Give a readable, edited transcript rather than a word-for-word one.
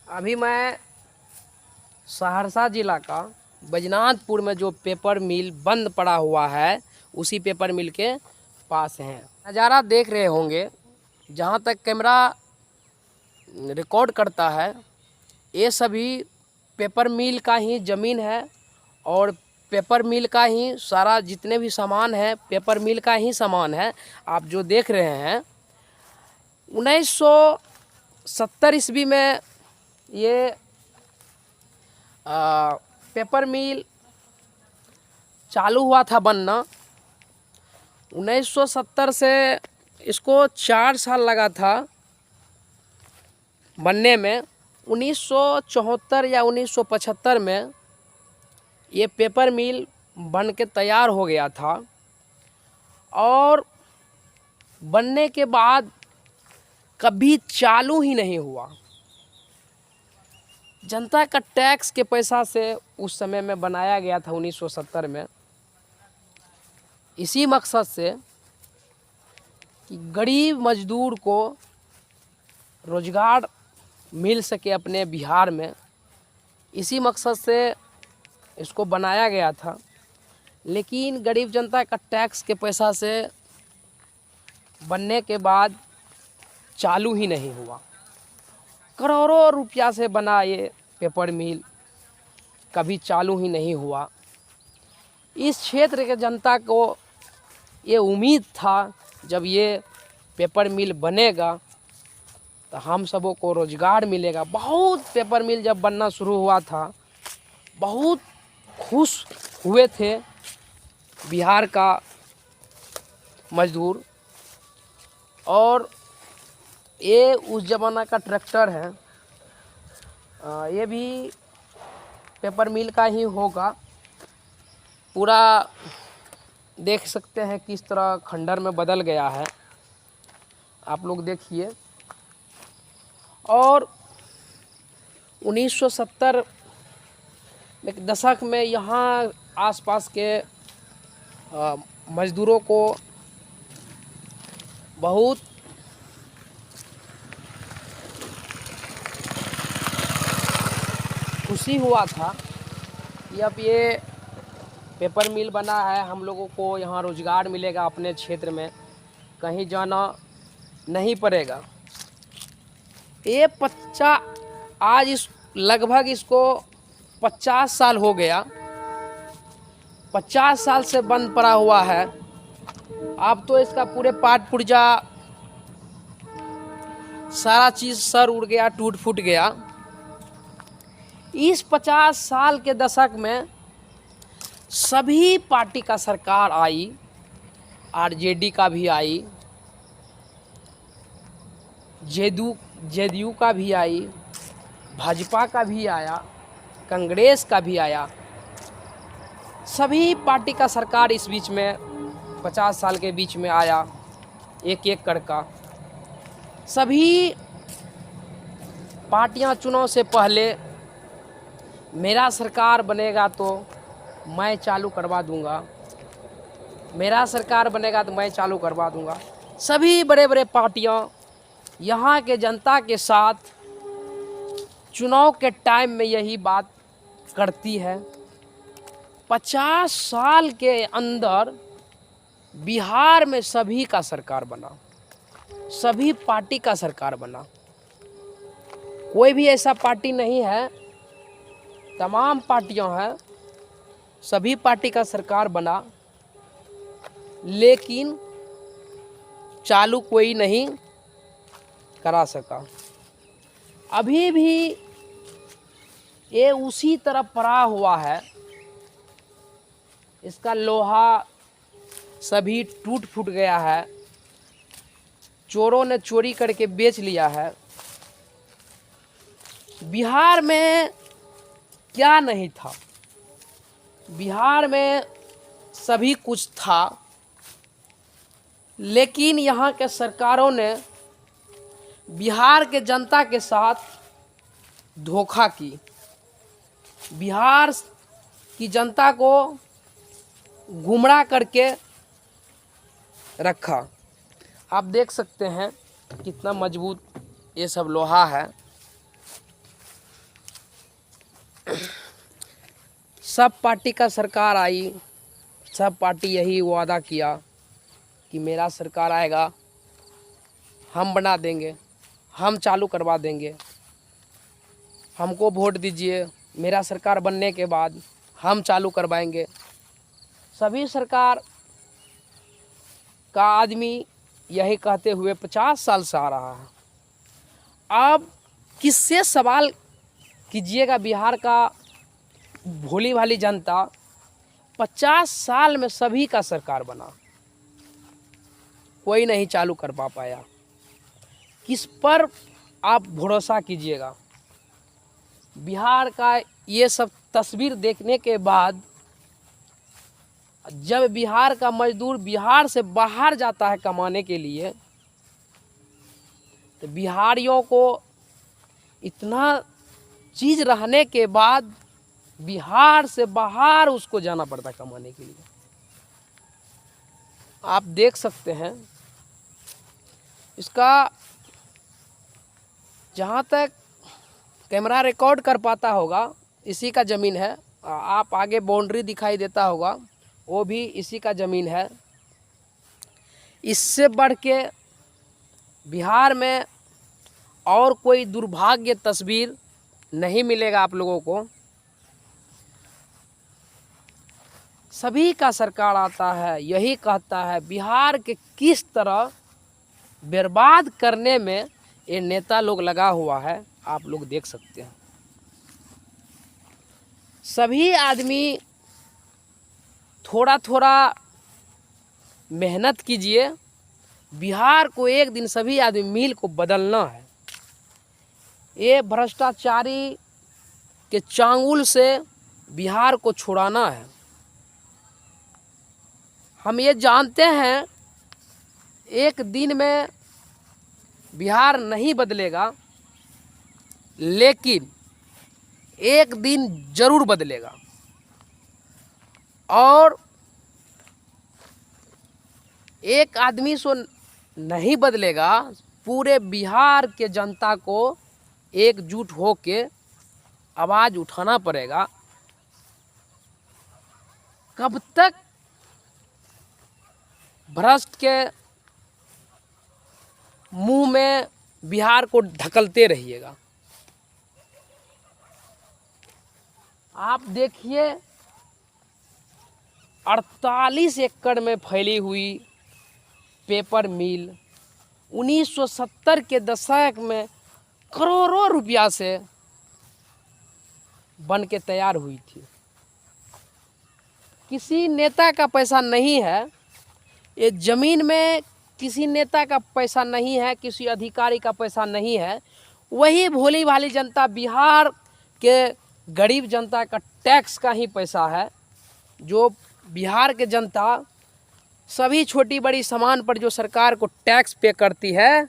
अभी मैं सहरसा जिला का बैजनाथपुर में जो पेपर मिल बंद पड़ा हुआ है उसी पेपर मिल के पास हैं। नज़ारा देख रहे होंगे, जहाँ तक कैमरा रिकॉर्ड करता है ये सभी पेपर मिल का ही ज़मीन है और पेपर मिल का ही सारा जितने भी सामान है पेपर मिल का ही सामान है। आप जो देख रहे हैं 1970 ईस्वी में ये पेपर मिल चालू हुआ था बनना। 1970 से इसको 4 साल लगा था बनने में। 1974 या 1975 में ये पेपर मिल बन के तैयार हो गया था और बनने के बाद कभी चालू ही नहीं हुआ। जनता का टैक्स के पैसा से उस समय में बनाया गया था 1970 में, इसी मकसद से कि गरीब मजदूर को रोजगार मिल सके अपने बिहार में, इसी मकसद से इसको बनाया गया था। लेकिन गरीब जनता का टैक्स के पैसा से बनने के बाद चालू ही नहीं हुआ। करोड़ों रुपया से बना ये पेपर मिल कभी चालू ही नहीं हुआ। इस क्षेत्र के जनता को ये उम्मीद था जब ये पेपर मिल बनेगा तो हम सबों को रोजगार मिलेगा। बहुत पेपर मिल जब बनना शुरू हुआ था बहुत खुश हुए थे बिहार का मजदूर। और ये उस ज़माना का ट्रैक्टर है, ये भी पेपर मिल का ही होगा। पूरा देख सकते हैं किस तरह खंडर में बदल गया है, आप लोग देखिए। और 1970 के दशक में यहाँ आसपास के मज़दूरों को बहुत खुशी हुआ था कि अब ये पेपर मिल बना है, हम लोगों को यहाँ रोज़गार मिलेगा, अपने क्षेत्र में कहीं जाना नहीं पड़ेगा। ये आज इस लगभग इसको 50 साल हो गया, 50 साल से बंद पड़ा हुआ है। अब तो इसका पूरे पार्ट पुर्जा सारा चीज़ सर उड़ गया, टूट फूट गया। इस 50 साल के दशक में सभी पार्टी का सरकार आई, आरजेडी का भी आई, जेडीयू का भी आई, भाजपा का भी आया, कांग्रेस का भी आया। सभी पार्टी का सरकार इस बीच में 50 साल के बीच में आया, एक एक करके। सभी पार्टियां चुनाव से पहले मेरा सरकार बनेगा तो मैं चालू करवा दूंगा, मेरा सरकार बनेगा तो मैं चालू करवा दूंगा। सभी बड़े बड़े पार्टियां यहाँ के जनता के साथ चुनाव के टाइम में यही बात करती है। 50 साल के अंदर बिहार में सभी का सरकार बना, सभी पार्टी का सरकार बना। कोई भी ऐसा पार्टी नहीं है, तमाम पार्टियां हैं, सभी पार्टी का सरकार बना, लेकिन चालू कोई नहीं करा सका। अभी भी ये उसी तरह पड़ा हुआ है, इसका लोहा सभी टूट फूट गया है, चोरों ने चोरी करके बेच लिया है। बिहार में क्या नहीं था, बिहार में सभी कुछ था, लेकिन यहाँ के सरकारों ने बिहार के जनता के साथ धोखा की, बिहार की जनता को गुमराह करके रखा। आप देख सकते हैं कितना मजबूत ये सब लोहा है। सब पार्टी का सरकार आई, सब पार्टी यही वादा किया कि मेरा सरकार आएगा, हम बना देंगे, हम चालू करवा देंगे, हमको वोट दीजिए, मेरा सरकार बनने के बाद हम चालू करवाएंगे। सभी सरकार का आदमी यही कहते हुए 50 साल से आ रहा है। अब किससे सवाल कीजिएगा, बिहार का भोली भाली जनता 50 साल में सभी का सरकार बना, कोई नहीं चालू कर पाया। किस पर आप भरोसा कीजिएगा? बिहार का ये सब तस्वीर देखने के बाद जब बिहार का मजदूर बिहार से बाहर जाता है कमाने के लिए, तो बिहारियों को इतना चीज़ रहने के बाद बिहार से बाहर उसको जाना पड़ता कमाने के लिए। आप देख सकते हैं, इसका जहाँ तक कैमरा रिकॉर्ड कर पाता होगा इसी का ज़मीन है। आप आगे बाउंड्री दिखाई देता होगा, वो भी इसी का ज़मीन है। इससे बढ़ के बिहार में और कोई दुर्भाग्य तस्वीर नहीं मिलेगा आप लोगों को। सभी का सरकार आता है, यही कहता है बिहार के किस तरह बर्बाद करने में ये नेता लोग लगा हुआ है, आप लोग देख सकते हैं। सभी आदमी थोड़ा थोड़ा मेहनत कीजिए, बिहार को एक दिन सभी आदमी मिल को बदलना है। ये भ्रष्टाचारी के चांगुल से बिहार को छुड़ाना है। हम ये जानते हैं एक दिन में बिहार नहीं बदलेगा, लेकिन एक दिन जरूर बदलेगा। और एक आदमी से नहीं बदलेगा, पूरे बिहार के जनता को एकजुट होके आवाज़ उठाना पड़ेगा। कब तक भ्रष्ट के मुंह में बिहार को ढकलते रहिएगा? आप देखिए 48 एकड़ में फैली हुई पेपर मिल 1970 के दशक में करोड़ों रुपया से बन के तैयार हुई थी। किसी नेता का पैसा नहीं है, ये ज़मीन में किसी नेता का पैसा नहीं है, किसी अधिकारी का पैसा नहीं है। वही भोली भाली जनता, बिहार के गरीब जनता का टैक्स का ही पैसा है, जो बिहार के जनता सभी छोटी बड़ी सामान पर जो सरकार को टैक्स पे करती है।